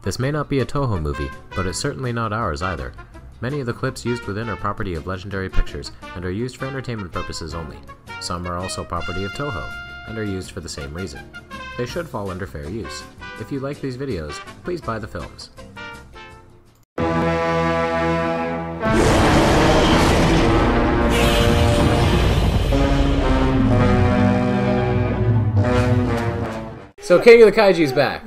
This may not be a Toho movie, but it's certainly not ours either. Many of the clips used within are property of Legendary Pictures and are used for entertainment purposes only. Some are also property of Toho and are used for the same reason. They should fall under fair use. If you like these videos, please buy the films. So King of the Kaiju's back.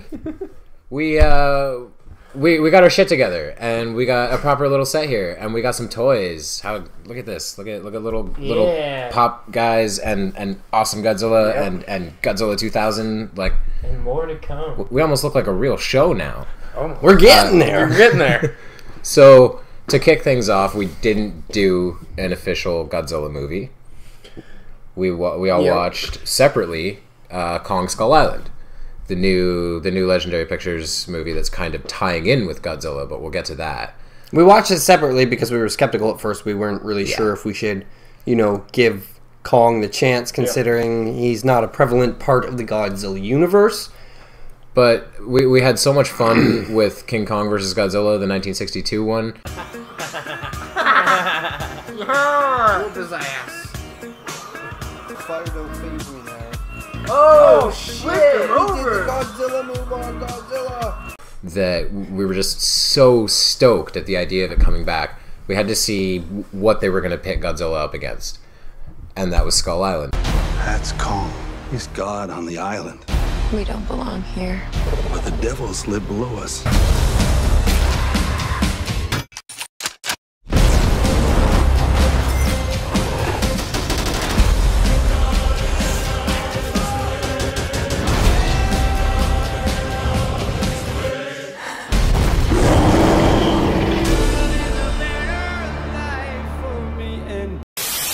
We got our shit together, and we got a proper little set here, and we got some toys. Look at this. Look at little pop guys and awesome Godzilla and Godzilla 2000. Like, and more to come. We almost look like a real show now. Oh, we're getting there. We're getting there. So to kick things off, we didn't do an official Godzilla movie. We all watched separately Kong Skull Island. The new Legendary Pictures movie that's kind of tying in with Godzilla, but we'll get to that. We watched it separately because we were skeptical at first. We weren't really sure if we should, give Kong the chance, considering he's not a prevalent part of the Godzilla universe. But we had so much fun with King Kong vs. Godzilla, the 1962 one. Whoop his ass. Fire don't phase me now. Oh shit! Over. Godzilla move on, Godzilla. That we were just so stoked at the idea of it coming back. We had to see what they were going to pit Godzilla up against, and that was Skull Island. That's Kong. He's God on the island. We don't belong here. But the devils live below us.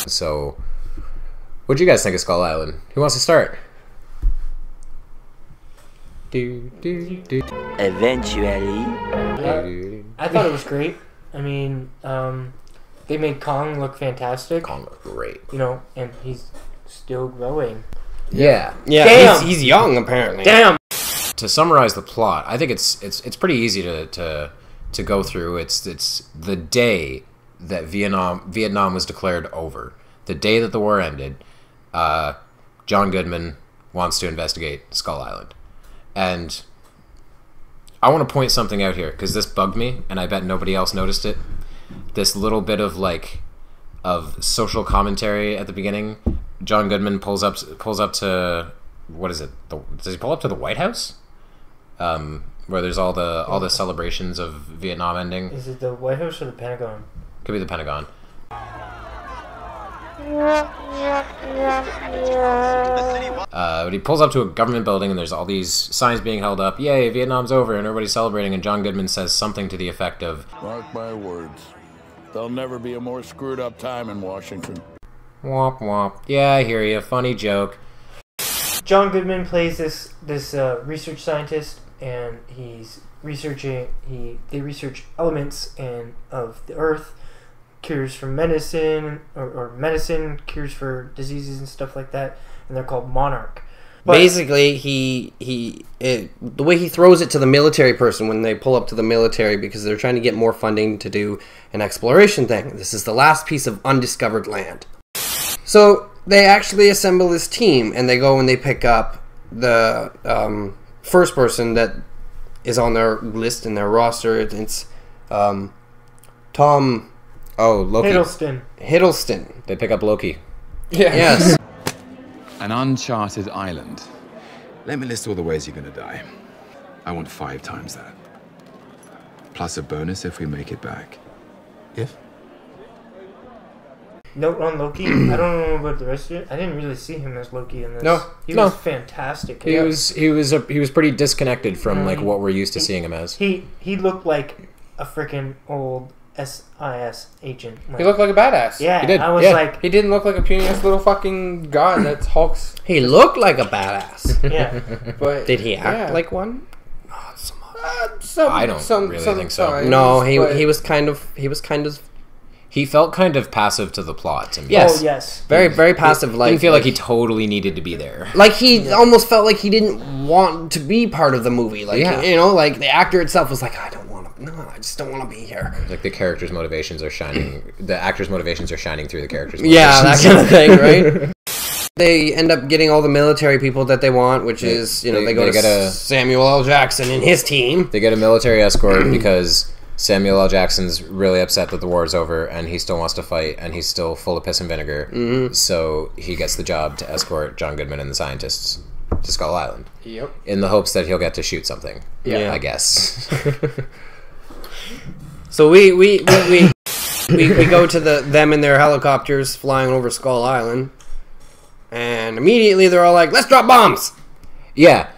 So, what'd you guys think of Skull Island? Who wants to start? Eventually. I thought it was great. I mean, they made Kong look fantastic. Kong looked great. And he's still growing. Yeah. Damn. He's young apparently. Damn. To summarize the plot, I think it's pretty easy to go through. It's the day that Vietnam was declared over. The day that the war ended, John Goodman wants to investigate Skull Island. And I want to point something out here, because this bugged me, and I bet nobody else noticed it. This little bit of social commentary at the beginning. John Goodman pulls up to, what is it? Does he pull up to the White House? Where there's all the celebrations of Vietnam ending. Is it the White House or the Pentagon? Could be the Pentagon. But he pulls up to a government building, and there's all these signs being held up. Yay, Vietnam's over, and everybody's celebrating, and John Goodman says something to the effect of, "Mark my words, there'll never be a more screwed up time in Washington." Womp womp. Yeah, I hear you. Funny joke. John Goodman plays this research scientist, and he's researching. They research elements of the Earth, cures for medicine, or medicine cures for diseases and stuff like that, and they're called Monarch. But basically, the way he throws it to the military person when they pull up to the military because they're trying to get more funding to do an exploration thing. This is the last piece of undiscovered land. So they actually assemble this team, and they go and they pick up the first person that is on their list in their roster. It's Tom. Oh, Loki. Hiddleston. They pick up Loki. Yeah. Yes. An uncharted island. Let me list all the ways you're gonna die. I want 5 times that. Plus a bonus if we make it back. If? Note on Loki, I don't know about the rest of it. I didn't really see him as Loki in this. No. He was fantastic. He was pretty disconnected from what we're used to seeing him as. He looked like a freaking old SIS agent. He looked like a badass. Yeah, he did. I was like... He didn't look like a puny-ass little fucking god that's Hulk's... He looked like a badass. Yeah. But did he act like one? Not so much. I don't really think so. No, he was kind of... He felt kind of passive to the plot to me. Yes. Oh, yes. Very, very passive. Didn't feel like he totally needed to be there. Like, he almost felt like he didn't want to be part of the movie. Like, you know, like, the actor itself was like, I just don't want to be here. Like, the character's motivations are shining... The actor's motivations are shining through the character's motivations. Yeah, that kind of thing, right? They end up getting all the military people that they want, which is, you know, they get Samuel L. Jackson and his team. They get a military escort because Samuel L. Jackson's really upset that the war is over and he still wants to fight and he's still full of piss and vinegar. Mm-hmm. So he gets the job to escort John Goodman and the scientists to Skull Island. Yep. In the hopes that he'll get to shoot something. Yeah. I guess. So we go to them in their helicopters flying over Skull Island. And immediately they're all like, let's drop bombs! Yeah.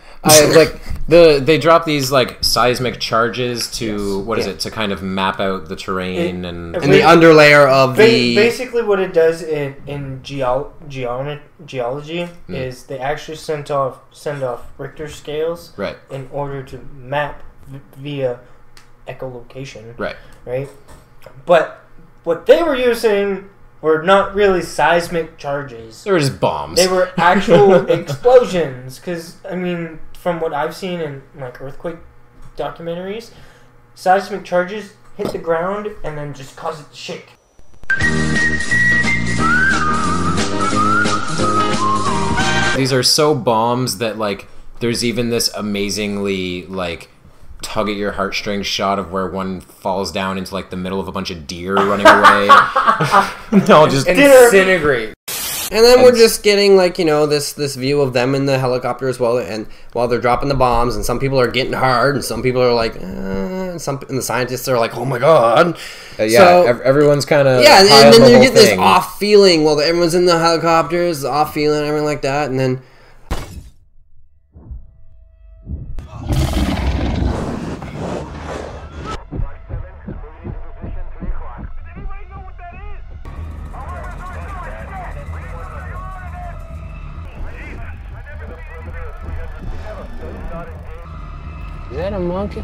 They drop these, like, seismic charges to, what is it, to kind of map out the terrain and the underlayer of the... Basically what it does in geology is they actually send off Richter scales right. in order to map via echolocation. Right. Right? But what they were using... were not really seismic charges. They were just bombs. They were actual explosions. Because, I mean, from what I've seen in, like, earthquake documentaries, seismic charges hit the ground and then just cause it to shake. These are so bombs that, like, there's even this amazingly, like, tug at your heartstrings shot of where one falls down into, like, the middle of a bunch of deer running away. They'll just disintegrate. And then we're just getting, like, you know, this view of them in the helicopter as well, and while they're dropping the bombs, and some people are getting hard, and some people are like, and the scientists are like, oh my god. Everyone's kind of and then you get this off feeling while everyone's in the helicopters, off feeling, everything like that, and then... Is that a monkey?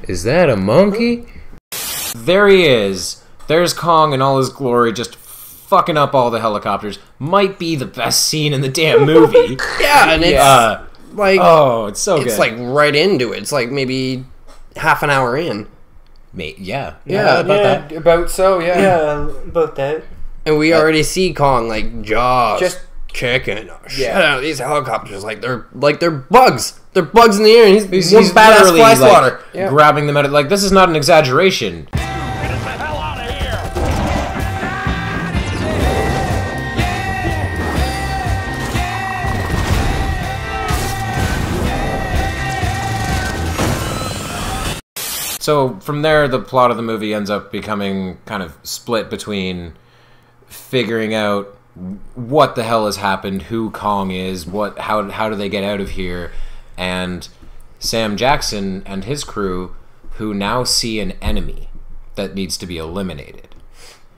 Is that a monkey? There he is. There's Kong in all his glory, just fucking up all the helicopters. Might be the best scene in the damn movie. Yeah, and it's like... Oh, it's so good. It's like right into it. It's like maybe half an hour in. Mate, about that. About so, yeah. Yeah, about that. And we already see Kong, like, jaws just kicking shit out of these helicopters. Like they're bugs. They're bugs in the air, and he's one badass literally, fly like, swatter. grabbing them out of... Like, this is not an exaggeration. So from there, the plot of the movie ends up becoming kind of split between figuring out what the hell has happened, who Kong is, how do they get out of here, and Sam Jackson and his crew, who now see an enemy that needs to be eliminated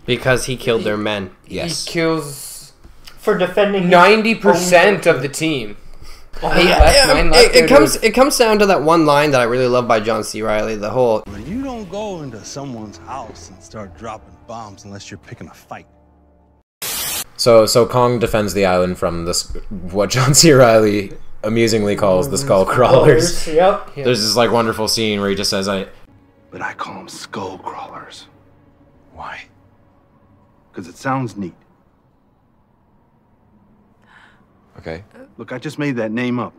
because he killed their men. Yes, he kills for defending 90% of the team. It comes down to that one line that I really love by John C. Reilly. The whole you don't go into someone's house and start dropping bombs unless you're picking a fight. So Kong defends the island from this what John C. Reilly amusingly calls the skull crawlers. Yep. There's this like wonderful scene where he just says, But I call them skull crawlers. Why? Because it sounds neat. Okay. Look, I just made that name up.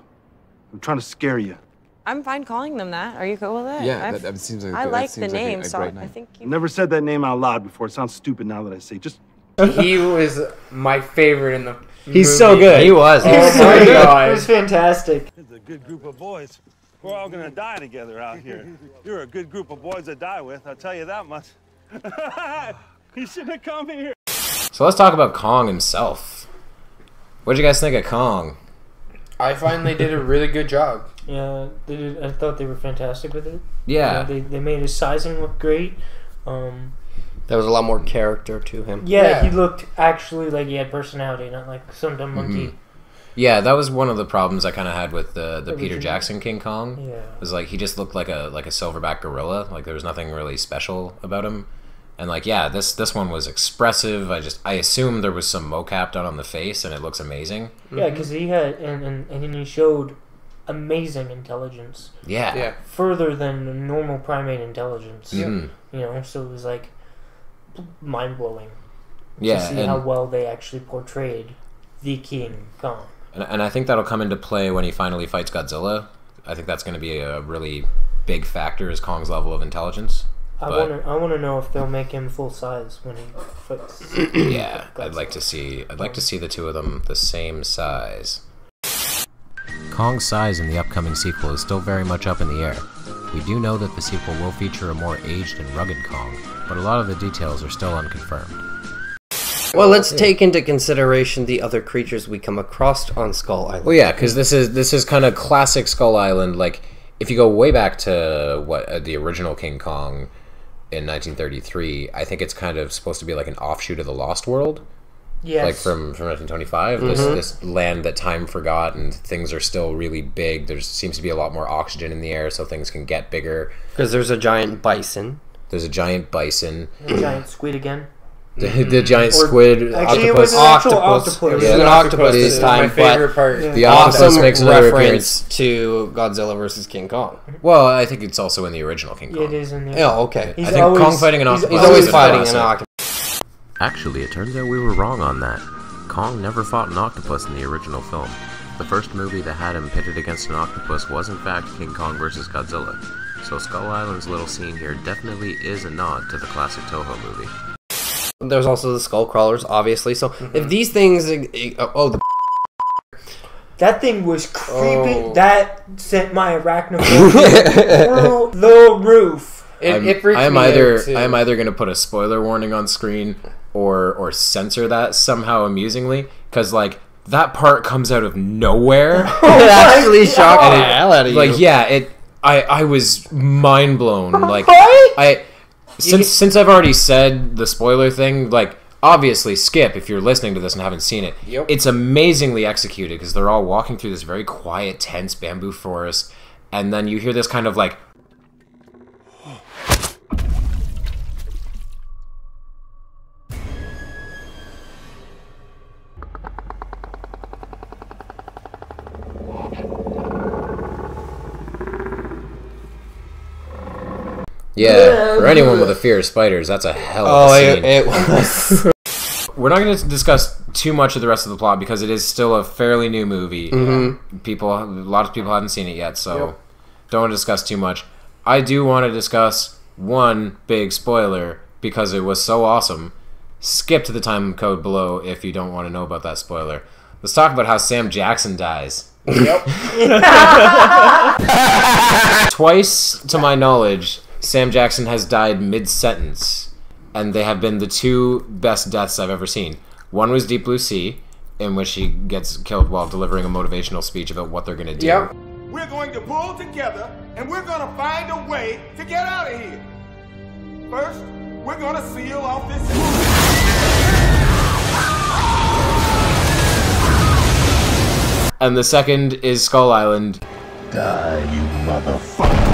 I'm trying to scare you. I'm fine calling them that. Are you cool with it? Yeah, that seems like I like the name, a so great name. I think you... I've never said that name out loud before. It sounds stupid now that I say. Just. He was my favorite in the He's movie. so good. He was. Oh my god. It was fantastic. It's a good group of boys. We're all gonna die together out here. You're a good group of boys to die with, I'll tell you that much. You shouldn't have come here. So let's talk about Kong himself. What'd you guys think of Kong? I find they did a really good job. Yeah, they did. I thought they were fantastic with it. Yeah. They made his sizing look great. There was a lot more character to him. Yeah, he looked actually like he had personality, not like some dumb monkey. Yeah, that was one of the problems I kind of had with the Peter Jackson King Kong. Yeah. It was like he just looked like a silverback gorilla. Like there was nothing really special about him. And like, yeah, this one was expressive. I assume there was some mocap done on the face, and it looks amazing. Yeah, because he had and then he showed amazing intelligence. Yeah. Further than normal primate intelligence. Mm-hmm. You know, so it was like mind blowing. Yeah, to see how well they actually portrayed the King Kong. And I think that'll come into play when he finally fights Godzilla. I think that's going to be a really big factor, is Kong's level of intelligence. I want to know if they'll make him full size when he fights. Yeah, I'd like to see the two of them the same size. Kong's size in the upcoming sequel is still very much up in the air. We do know that the sequel will feature a more aged and rugged Kong, but a lot of the details are still unconfirmed. Well, let's take into consideration the other creatures we come across on Skull Island. Well, yeah, because this is kind of classic Skull Island. Like, if you go way back to the original King Kong in 1933, I think it's kind of supposed to be like an offshoot of the Lost World. Yes. Like from 1925, this land that time forgot, and things are still really big. There seems to be a lot more oxygen in the air, so things can get bigger. Because there's a giant bison. There's a giant bison. A giant squid again. The giant squid, actually, octopus. it was an actual octopus. It was an octopus this time, my favorite part. The octopus makes another appearance to Godzilla versus King Kong. Well, I think it's also in the original King Kong. It is in the. Oh, okay. I think Kong fighting an octopus. He's always fighting an octopus. Actually, it turns out we were wrong on that. Kong never fought an octopus in the original film. The first movie that had him pitted against an octopus was in fact King Kong vs. Godzilla. So Skull Island's little scene here definitely is a nod to the classic Toho movie. There's also the skull crawlers, obviously. So if these things, that thing was creepy. Oh. That sent my arachnophobia through the roof. I am either going to put a spoiler warning on screen or censor that somehow amusingly, because like that part comes out of nowhere. It actually shocked the hell out of you. Like, yeah, I was mind blown. Like Right? Since I've already said the spoiler thing, like, obviously skip if you're listening to this and haven't seen it. Yep. It's amazingly executed because they're all walking through this very quiet, tense bamboo forest, and then you hear this kind of like yeah, for anyone with a fear of spiders, that's a hell of a scene. It was. We're not going to discuss too much of the rest of the plot because it is still a fairly new movie. A lot of people haven't seen it yet, so don't want to discuss too much. I do want to discuss one big spoiler because it was so awesome. Skip to the time code below if you don't want to know about that spoiler. Let's talk about how Sam Jackson dies. Yep. Twice, to my knowledge, Sam Jackson has died mid-sentence, and they have been the two best deaths I've ever seen. One was Deep Blue Sea, in which he gets killed while delivering a motivational speech about what they're going to do. Yep. We're going to pull together, and we're going to find a way to get out of here. First, we're going to seal off this And the second is Skull Island. Die, you motherfucker.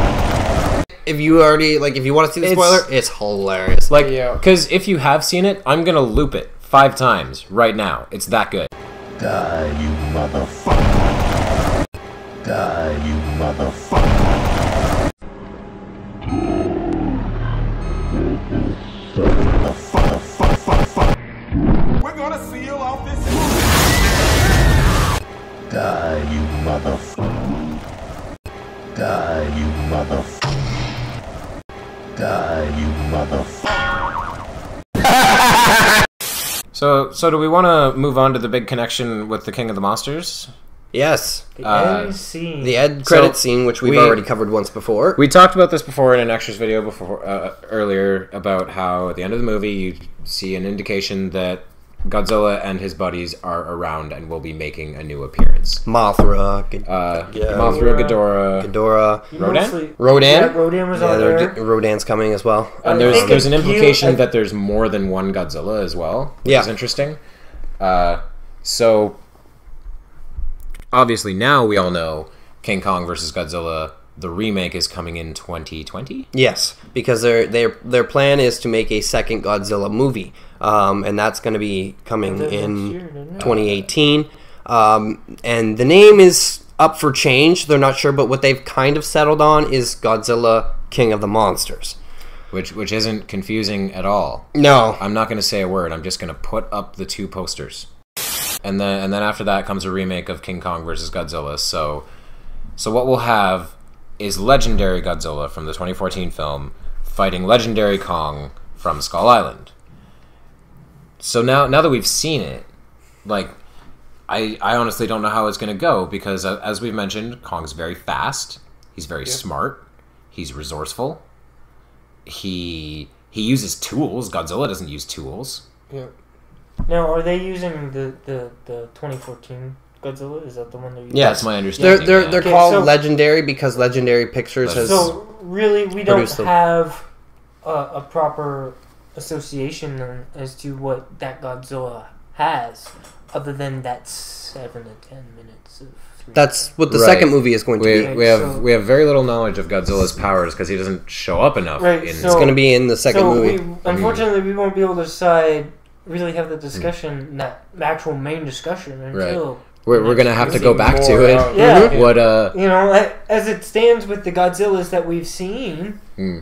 If you already, like, if you want to see the spoiler, it's hilarious. Like, because if you have seen it, I'm going to loop it 5 times right now. It's that good. Die, you motherfucker. Die, you motherfucker. We're going to seal off this. Die, you motherfucker. Die, you motherfucker. Die, you motherfucker. So do we want to move on to the big connection with the King of the Monsters? Yes. The end scene. The end credit scene, which we've already covered once before. We talked about this before in an extras video earlier about how at the end of the movie you see an indication that Godzilla and his buddies are around and will be making a new appearance. Mothra, Ghidorah, Rodan? Rodan? Yeah, Rodan was on there. Rodan's coming as well. And there's an implication that there's more than one Godzilla as well, which is interesting. So, obviously now we all know King Kong versus Godzilla the remake is coming in 2020. Yes, because their plan is to make a second Godzilla movie, and that's going to be coming in 2018. And the name is up for change. They're not sure, but what they've kind of settled on is Godzilla, King of the Monsters. Which isn't confusing at all. No. I'm not going to say a word. I'm just going to put up the 2 posters. And then after that comes a remake of King Kong vs. Godzilla. So what we'll have is legendary Godzilla from the 2014 film fighting legendary Kong from Skull Island. So now that we've seen it, like, I honestly don't know how it's going to go, because as we've mentioned, Kong's very fast. He's very smart. He's resourceful. He uses tools. Godzilla doesn't use tools. Yeah. Now, are they using the 2014 Godzilla? Is that the one they're using? Yeah, that's my understanding. They're called Legendary because Legendary Pictures has. So really, we don't have a proper association as to what that Godzilla has, other than that 7 to 10 minutes of. That's what the second movie is going to be. We have very little knowledge of Godzilla's powers because he doesn't show up enough. Right, it's going to be in the second movie. Unfortunately, we won't be able to really have the discussion, that actual main discussion, until. Right. We're going to have to go back to it. Yeah. What as it stands with the Godzillas that we've seen,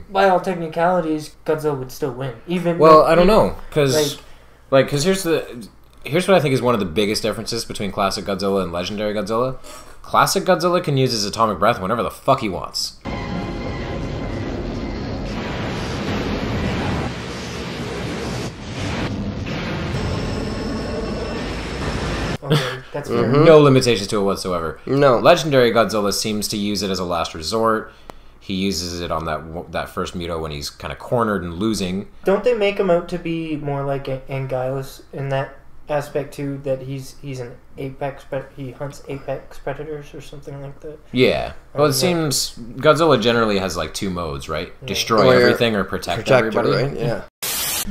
by all technicalities, Godzilla would still win. I don't know, because here's what I think is one of the biggest differences between classic Godzilla and legendary Godzilla. Classic Godzilla can use his atomic breath whenever the fuck he wants. Okay, that's fair. No limitations to it whatsoever. No. Legendary Godzilla seems to use it as a last resort. He uses it on that first Muto when he's kind of cornered and losing. Don't they make him out to be more like Anguillus in that aspect too, that he's an apex, but he hunts apex predators or something like that? Yeah. Well, it seems Godzilla generally has like 2 modes, right? Yeah. Destroy everything or protect everybody. Right? Yeah.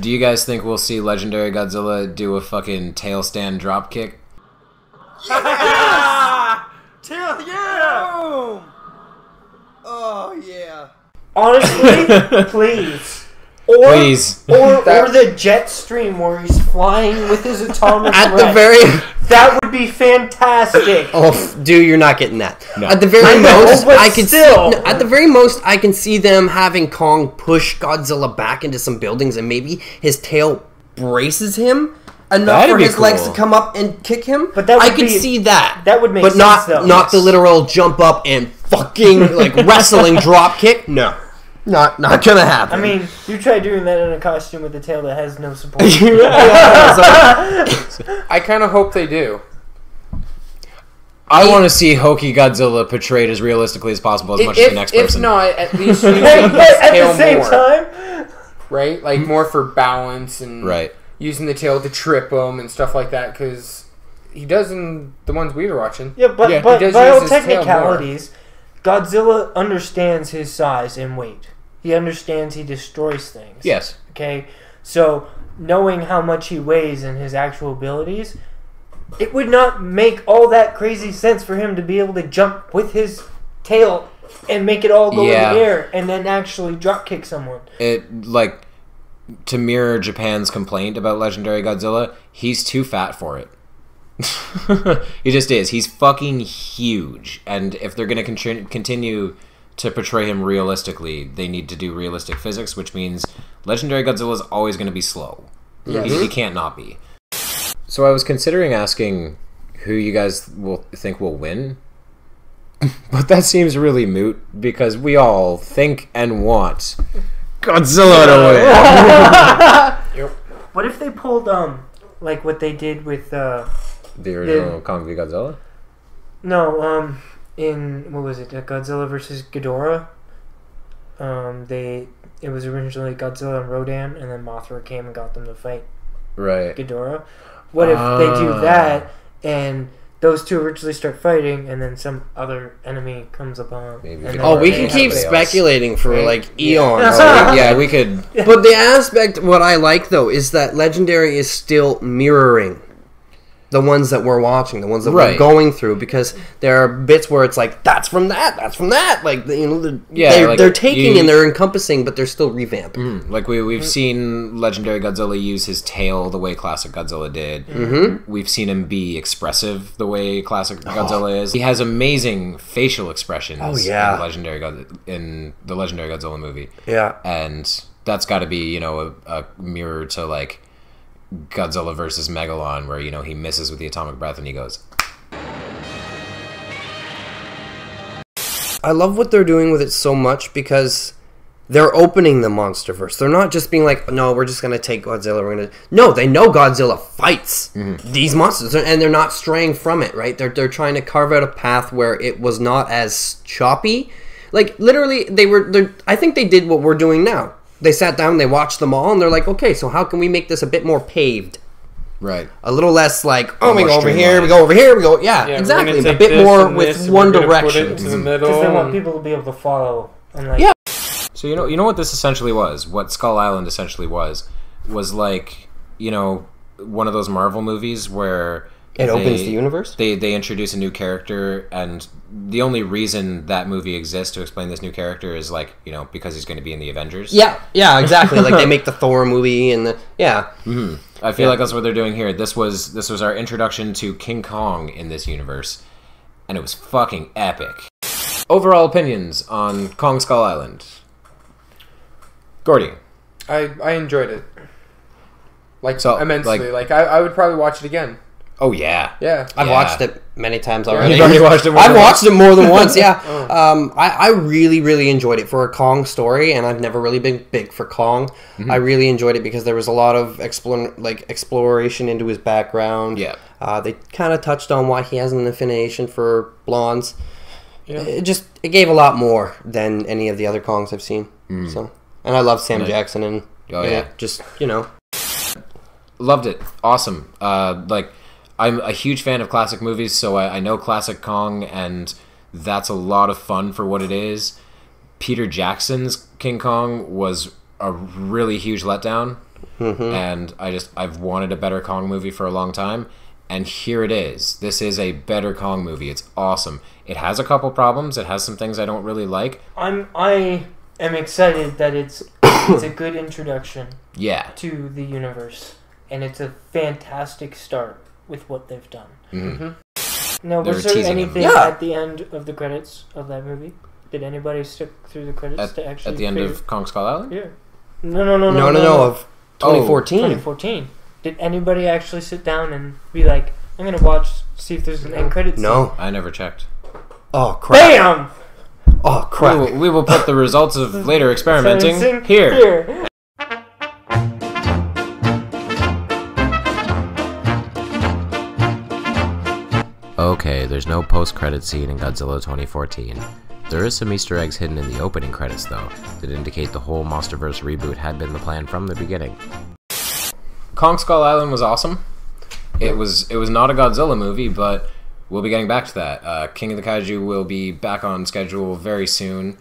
Do you guys think we'll see legendary Godzilla do a fucking tail stand drop kick? Yeah! Boom! Oh yeah. Honestly, please. Or the jet stream where he's flying with his atomic breath. That would be fantastic. Oh, dude, you're not getting that. No. At the very most, I can see them having Kong push Godzilla back into some buildings, and maybe his tail braces him enough for his legs to come up and kick him. But I could see that. That would make sense, but not the literal jump up and fucking like wrestling drop kick. No. Not gonna happen. I mean, you try doing that in a costume with a tail that has no support. I kind of hope they do. I want to see Hokey Godzilla portrayed as realistically as possible, as much as the next person. If not, at least using his at tail the same more. time, right? Like more for balance and using the tail to trip him and stuff like that. Because he does in the ones we were watching. Yeah, but by all technicalities, Godzilla understands his size and weight. He understands he destroys things. Yes. Okay? So, knowing how much he weighs and his actual abilities, it would not make all that crazy sense for him to be able to jump with his tail and make it all go in the air and then actually drop kick someone. To mirror Japan's complaint about legendary Godzilla, he's too fat for it. He just is. He's fucking huge. And if they're going to continue to portray him realistically, they need to do realistic physics, which means legendary Godzilla is always going to be slow. Yes. He can't not be. So I was considering asking who you guys think will win, but that seems really moot because we all think and want Godzilla to win. Yep. What if they pulled like what they did with the original Kong v Godzilla? No, in what was it? Godzilla versus Ghidorah. It was originally Godzilla and Rodan, and then Mothra came and got them to fight. Right. Ghidorah. What if they do that and those two originally start fighting, and then some other enemy comes upon? We can keep speculating for like eons. Yeah, we could. But the aspect, what I like though, is that Legendary is still mirroring the ones that we're watching, the ones that we're going through, because there are bits where it's like, that's from that, like, you know, they're taking and they're encompassing, but they're still revamping. Like we've seen legendary Godzilla use his tail the way classic Godzilla did. We've seen him be expressive the way classic Godzilla is. He has amazing facial expressions in the legendary Godzilla movie. Yeah. And that's got to be, you know, a mirror to like Godzilla versus Megalon, where, you know, he misses with the atomic breath and he goes. I love what they're doing with it so much, because they're opening the Monsterverse. They're not just being like, no, we're just going to take Godzilla. No, they know Godzilla fights these monsters, and they're not straying from it, right? They're trying to carve out a path where it was not as choppy. Like, literally, I think they did what we're doing now. They sat down, they watched them all, and they're like, okay, so how can we make this a bit more paved? Right. A little less like, oh, we go over here, we go over here, we go, exactly. A bit more with one direction. Because they want people to be able to follow. And like, So you know what this essentially was? What Skull Island essentially was like, you know, one of those Marvel movies where it opens the universe? They introduce a new character, and the only reason that movie exists to explain this new character is, like, you know, because he's going to be in the Avengers. Yeah, exactly. Like, they make the Thor movie and I feel like that's what they're doing here. This was our introduction to King Kong in this universe, and it was fucking epic. Overall opinions on Kong Skull Island. Gordy. I enjoyed it. Like, immensely. Like I would probably watch it again. Oh, yeah. Yeah. I've watched it many times already. You've already watched it more I've watched it more than once, yeah. I really, really enjoyed it for a Kong story, and I've never really been big for Kong. I really enjoyed it because there was a lot of exploration into his background. Yeah. They kind of touched on why he has an affiliation for blondes. Yeah. It gave a lot more than any of the other Kongs I've seen. So, and I love Sam Jackson, and just, you know. Loved it. Awesome. Like, I'm a huge fan of classic movies, so I know classic Kong, and that's a lot of fun for what it is. Peter Jackson's King Kong was a really huge letdown, and I've wanted a better Kong movie for a long time, and here it is. This is a better Kong movie. It's awesome. It has a couple problems. It has some things I don't really like. I am excited that it's a good introduction to the universe, and it's a fantastic start with what they've done. Now, was there anything at the end of the credits of that movie? Did anybody stick through the credits to actually... At the end of Kong Skull Island? Yeah. No, of 2014. 2014. Did anybody actually sit down and be like, I'm going to see if there's an end credits? No. I never checked. Oh, crap. Bam! Oh, crap. We will put the results of later experimenting here. Okay, there's no post-credit scene in Godzilla 2014. There is some Easter eggs hidden in the opening credits, though, that indicate the whole Monsterverse reboot had been the plan from the beginning. Kong Skull Island was awesome. It was not a Godzilla movie, but we'll be getting back to that. King of the Kaiju will be back on schedule very soon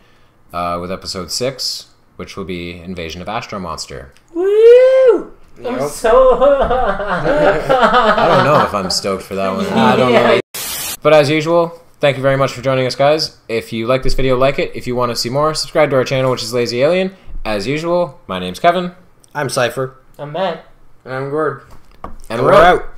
with episode 6, which will be Invasion of Astro Monster. Woo! I'm so... I don't know if I'm stoked for that one. I don't know. But as usual, thank you very much for joining us, guys. If you like this video, like it. If you want to see more, subscribe to our channel, which is Lazy Alien. As usual, my name's Kevin. I'm Cypher. I'm Matt. And I'm Gord. And we're out.